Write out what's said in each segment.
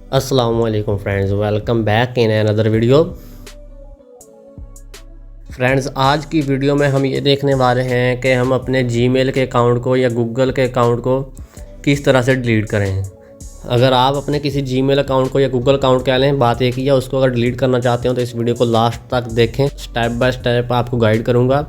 अस्सलामुअलैकुम friends, welcome back in another video. Friends, आज की वीडियो में हम ये देखने वाले हैं कि हम अपने जीमेल के अकाउंट को या गूगल के अकाउंट को किस तरह से डिलीट करें। अगर आप अपने किसी जीमेल अकाउंट को या गूगल अकाउंट कह लें, बात एक ही है, उसको अगर डिलीट करना चाहते हो तो इस वीडियो को लास्ट तक देखें। स्टेप बाय स्टेप आपको गाइड करूँगा।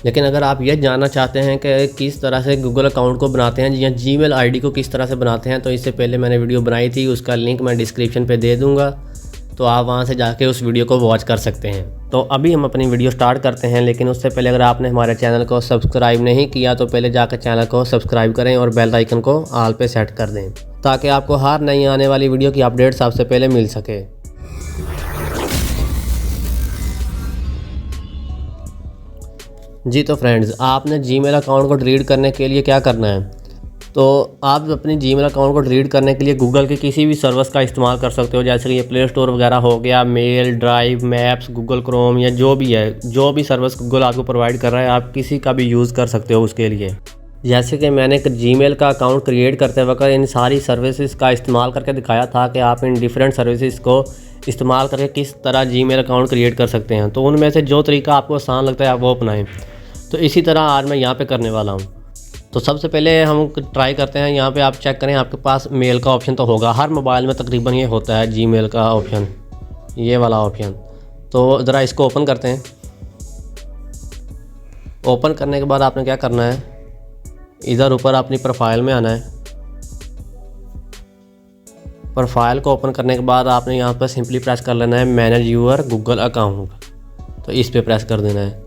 लेकिन अगर आप ये जानना चाहते हैं कि किस तरह से गूगल अकाउंट को बनाते हैं या जीमेल आईडी को किस तरह से बनाते हैं, तो इससे पहले मैंने वीडियो बनाई थी, उसका लिंक मैं डिस्क्रिप्शन पे दे दूंगा, तो आप वहां से जाके उस वीडियो को वॉच कर सकते हैं। तो अभी हम अपनी वीडियो स्टार्ट करते हैं, लेकिन उससे पहले अगर आपने हमारे चैनल को सब्सक्राइब नहीं किया तो पहले जाकर चैनल को सब्सक्राइब करें और बेल आइकन को ऑल पे सेट कर दें, ताकि आपको हर नई आने वाली वीडियो की अपडेट सबसे पहले मिल सके। जी तो फ्रेंड्स, आपने जीमेल अकाउंट को डिलीट करने के लिए क्या करना है, तो आप अपनी जीमेल अकाउंट को डिलीट करने के लिए गूगल के किसी भी सर्विस का इस्तेमाल कर सकते हो, जैसे कि ये प्ले स्टोर वगैरह हो गया, mail, drive, maps, Google Chrome या जो भी है, जो भी सर्विस गूगल आपको प्रोवाइड कर रहा है, आप किसी का भी यूज़ कर सकते हो उसके लिए। जैसे कि मैंने एक जीमेल का अकाउंट क्रिएट करते वक्त इन सारी सर्विसेज का इस्तेमाल करके दिखाया था कि आप इन डिफरेंट सर्विसेज को इस्तेमाल करके किस तरह जीमेल अकाउंट क्रिएट कर सकते हैं। तो उनमें से जो तरीका आपको आसान लगता है आप वो अपनाएं। तो इसी तरह आज मैं यहाँ पे करने वाला हूँ। तो सबसे पहले हम ट्राई करते हैं, यहाँ पे आप चेक करें, आपके पास मेल का ऑप्शन तो होगा, हर मोबाइल में तकरीबन ये होता है जीमेल का ऑप्शन, ये वाला ऑप्शन। तो ज़रा इसको ओपन करते हैं। ओपन करने के बाद आपने क्या करना है, इधर ऊपर अपनी प्रोफाइल में आना है। प्रोफाइल को ओपन करने के बाद आपने यहाँ पर सिंपली प्रेस कर लेना है मैनेज यूर गूगल अकाउंट, तो इस पर प्रेस कर देना है।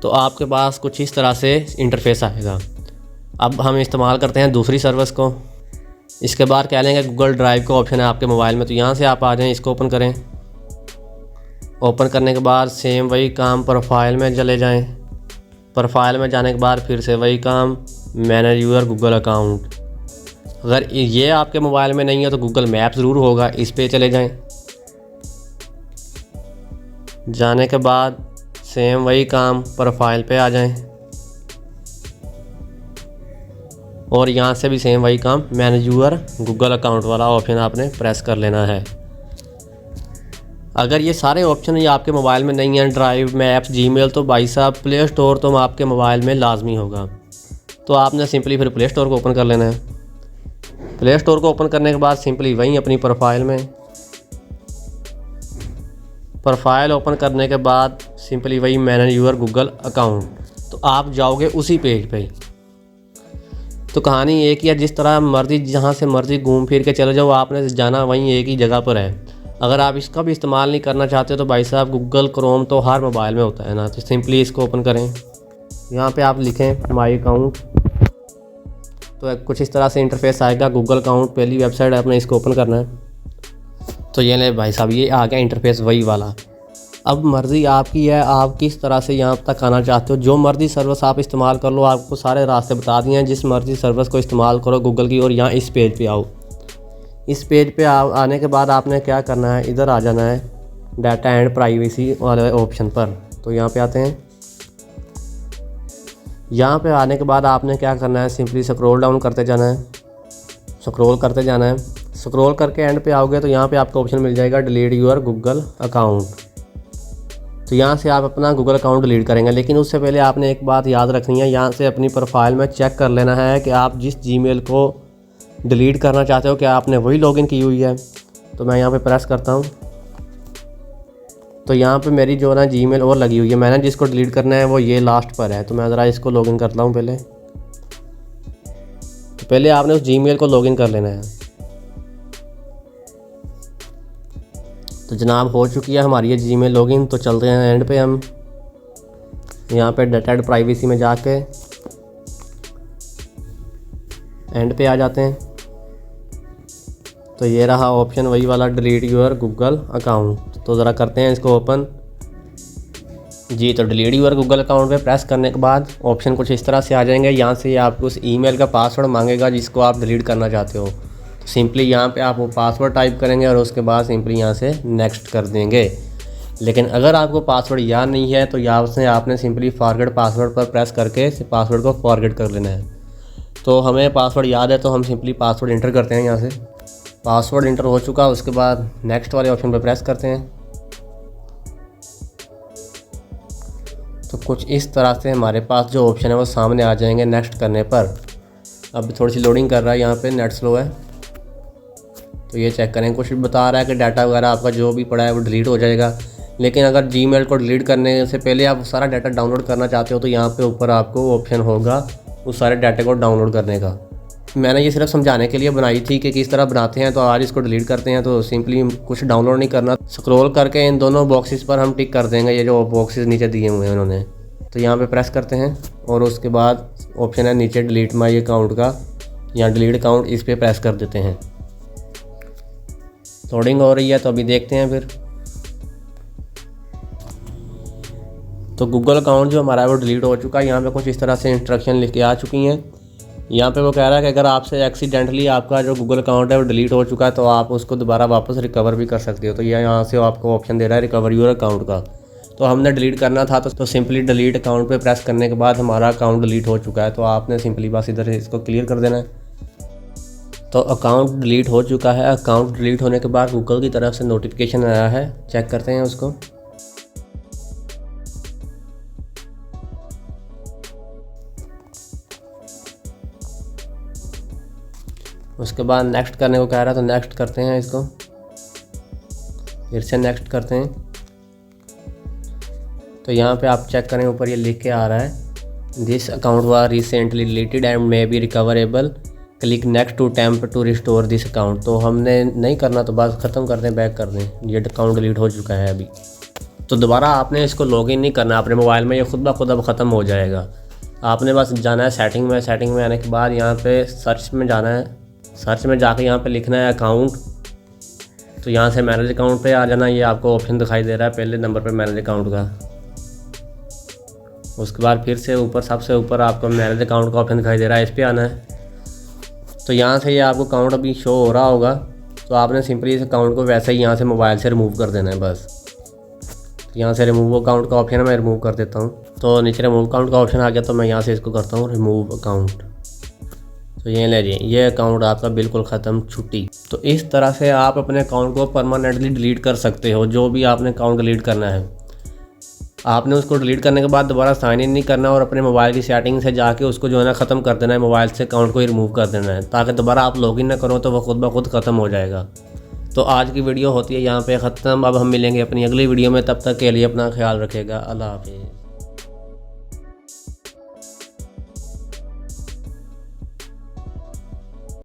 तो आपके पास कुछ इस तरह से इंटरफेस आएगा। अब हम इस्तेमाल करते हैं दूसरी सर्विस को। इसके बाद कह लेंगे गूगल ड्राइव का ऑप्शन है आपके मोबाइल में, तो यहाँ से आप आ जाएं, इसको ओपन करें। ओपन करने के बाद सेम वही काम प्रोफाइल में चले जाएं। प्रोफाइल में जाने के बाद फिर से वही काम मैनेज यूर गूगल अकाउंट। अगर ये आपके मोबाइल में नहीं है तो गूगल मैप ज़रूर होगा, इस पर चले जाएँ। जाने के बाद सेम वही काम प्रोफाइल पे आ जाएं और यहाँ से भी सेम वही काम मैनेज यूर गूगल अकाउंट वाला ऑप्शन आपने प्रेस कर लेना है। अगर ये सारे ऑप्शन ये आपके मोबाइल में नहीं हैं, ड्राइव, मैप्स, जीमेल, तो भाई साहब प्ले स्टोर तो आपके मोबाइल में लाजमी होगा। तो आपने सिंपली फिर प्ले स्टोर को ओपन कर लेना है। प्ले स्टोर को ओपन करने के बाद सिंपली वहीं अपनी प्रोफाइल में, प्रोफाइल ओपन करने के बाद सिंपली वही मैनेज यूर गूगल अकाउंट, तो आप जाओगे उसी पेज पे। तो कहानी एक ही है, जिस तरह मर्जी जहाँ से मर्जी घूम फिर के चले जाओ, आपने जाना वहीं एक ही जगह पर है। अगर आप इसका भी इस्तेमाल नहीं करना चाहते तो भाई साहब गूगल क्रोम तो हर मोबाइल में होता है ना, तो सिंपली इसको ओपन करें। यहाँ पे आप लिखें माई अकाउंट, तो कुछ इस तरह से इंटरफेस आएगा। गूगल अकाउंट पहली वेबसाइट आपने इसको ओपन करना है। तो ये ले भाई साहब, ये आ गया इंटरफेस वही वाला। अब मर्ज़ी आपकी है, आप किस तरह से यहाँ तक आना चाहते हो। जो मर्ज़ी सर्विस आप इस्तेमाल कर लो, आपको सारे रास्ते बता दिए हैं। जिस मर्ज़ी सर्विस को इस्तेमाल करो गूगल की, और यहाँ इस पेज पे आओ। इस पेज पे आने के बाद आपने क्या करना है, इधर आ जाना है डाटा एंड प्राइवेसी वाले ऑप्शन पर। तो यहाँ पे आते हैं। यहाँ पे आने के बाद आपने क्या करना है, सिंपली स्क्रॉल डाउन करते जाना है, स्क्रॉल करते जाना है। स्क्रॉल करके एंड पे आओगे तो यहाँ पे आपको ऑप्शन मिल जाएगा डिलीट यूर गूगल अकाउंट। तो यहाँ से आप अपना गूगल अकाउंट डिलीट करेंगे। लेकिन उससे पहले आपने एक बात याद रखनी है, यहाँ से अपनी प्रोफाइल में चेक कर लेना है कि आप जिस जीमेल को डिलीट करना चाहते हो क्या आपने वही लॉगिन की हुई है। तो मैं यहाँ पे प्रेस करता हूँ, तो यहाँ पे मेरी जो ना जीमेल और लगी हुई है, मैंने जिसको डिलीट करना है वो ये लास्ट पर है। तो मैं ज़रा इसको लॉगिन करता हूँ पहले। तो पहले आपने उस जीमेल को लॉगिन कर लेना है। तो जनाब हो चुकी है हमारी ये जीमेल लॉगिन। तो चलते हैं एंड पे, हम यहाँ पे डाटा एंड प्राइवेसी में जाके एंड पे आ जाते हैं। तो ये रहा ऑप्शन वही वाला डिलीट यूर गूगल अकाउंट। तो ज़रा करते हैं इसको ओपन। जी, तो डिलीट यूर गूगल अकाउंट पे प्रेस करने के बाद ऑप्शन कुछ इस तरह से आ जाएंगे। यहाँ से आपको उस ईमेल का पासवर्ड मांगेगा जिसको आप डिलीट करना चाहते हो। तो सिंपली यहाँ पे आप वो पासवर्ड टाइप करेंगे और उसके बाद सिंपली यहाँ से नेक्स्ट कर देंगे। लेकिन अगर आपको पासवर्ड याद नहीं है तो यहाँ से आपने सिंपली फॉरगेट पासवर्ड पर प्रेस करके पासवर्ड को फॉरगेट कर लेना है। तो हमें पासवर्ड याद है तो हम सिंपली पासवर्ड इंटर करते हैं यहाँ से। पासवर्ड इंटर हो चुका। उसके बाद नेक्स्ट वाले ऑप्शन पर प्रेस करते हैं। तो कुछ इस तरह से हमारे पास जो ऑप्शन है वो सामने आ जाएंगे नेक्स्ट करने पर। अब थोड़ी सी लोडिंग कर रहा है, यहाँ पे नेट स्लो है तो ये चेक करें। कुछ बता रहा है कि डाटा वगैरह आपका जो भी पड़ा है वो डिलीट हो जाएगा। लेकिन अगर जीमेल को डिलीट करने से पहले आप सारा डाटा डाउनलोड करना चाहते हो तो यहाँ पे ऊपर आपको ऑप्शन होगा उस सारे डाटे को डाउनलोड करने का। मैंने ये सिर्फ समझाने के लिए बनाई थी कि किस तरह बनाते हैं। तो आज इसको डिलीट करते हैं। तो सिंपली कुछ डाउनलोड नहीं करना, स्क्रॉल करके इन दोनों बॉक्सेस पर हम टिक कर देंगे, ये जो बॉक्सेस नीचे दिए हुए हैं उन्होंने। तो यहाँ पे प्रेस करते हैं और उसके बाद ऑप्शन है नीचे डिलीट माई अकाउंट का या डिलीट अकाउंट, इस पर प्रेस कर देते हैं। लोडिंग हो रही है तो अभी देखते हैं फिर। तो गूगल अकाउंट जो हमारा है वो डिलीट हो चुका है। यहाँ पे कुछ इस तरह से इंस्ट्रक्शन लिख के आ चुकी हैं। यहाँ पे वो कह रहा है कि अगर आपसे एक्सीडेंटली आपका जो गूगल अकाउंट है वो डिलीट हो चुका है तो आप उसको दोबारा वापस रिकवर भी कर सकते हो। तो ये यहाँ से आपको ऑप्शन दे रहा है रिकवर योर अकाउंट का। तो हमने डिलीट करना था तो सिंपली डिलीट अकाउंट पे प्रेस करने के बाद हमारा अकाउंट डिलीट हो चुका है। तो आपने सिंपली बस इधर इसको क्लियर कर देना है। तो अकाउंट डिलीट हो चुका है। अकाउंट डिलीट होने के बाद गूगल की तरफ से नोटिफिकेशन आया है, चेक करते हैं उसको। उसके बाद नेक्स्ट करने को कह रहा है तो नेक्स्ट करते हैं इसको, फिर से नेक्स्ट करते हैं। तो यहाँ पे आप चेक करें ऊपर ये लिख के आ रहा है this account was recently deleted and may be recoverable, click next to attempt to restore this account. तो हमने नहीं करना तो बस ख़त्म कर दें, बैक कर दें। ये अकाउंट डिलीट हो चुका है अभी। तो दोबारा आपने इसको लॉगिन नहीं करना अपने मोबाइल में, ये खुद ब खुद अब ख़त्म हो जाएगा। आपने बस जाना है सेटिंग में। सेटिंग में आने के बाद यहाँ पे सर्च में जाना है। सर्च में जाके यहाँ पे लिखना है अकाउंट। तो यहाँ से मैनेज अकाउंट पे आ जाना। ये आपको ऑप्शन दिखाई दे रहा है पहले नंबर पे मैनेज अकाउंट का। उसके बाद फिर से ऊपर सबसे ऊपर आपको मैनेज अकाउंट का ऑप्शन दिखाई दे रहा है, इस पर आना है। तो यहाँ से ये आपको अकाउंट अभी शो हो रहा होगा। तो आपने सिंपली इस अकाउंट को वैसे ही यहाँ से मोबाइल से रिमूव कर देना है बस। तो यहाँ से रिमूव अकाउंट का ऑप्शन है, मैं रिमूव कर देता हूँ। तो नीचे रिमूव अकाउंट का ऑप्शन आ गया तो मैं यहाँ से इसको करता हूँ रिमूव अकाउंट। तो ये ले जी, ये अकाउंट आपका बिल्कुल ख़त्म, छुट्टी। तो इस तरह से आप अपने अकाउंट को परमानेंटली डिलीट कर सकते हो। जो भी आपने अकाउंट डिलीट करना है आपने उसको डिलीट करने के बाद दोबारा साइन इन नहीं करना और अपने मोबाइल की सेटिंग से जाके उसको जो है ना ख़त्म कर देना है, मोबाइल से अकाउंट को ही रिमूव कर देना है ताकि दोबारा आप लॉगिन ना करो तो वो खुद ब खुद ख़त्म हो जाएगा। तो आज की वीडियो होती है यहाँ पे ख़त्म। अब हम मिलेंगे अपनी अगली वीडियो में, तब तक के लिए अपना ख्याल रखिएगा। अल्लाह हाफिज़।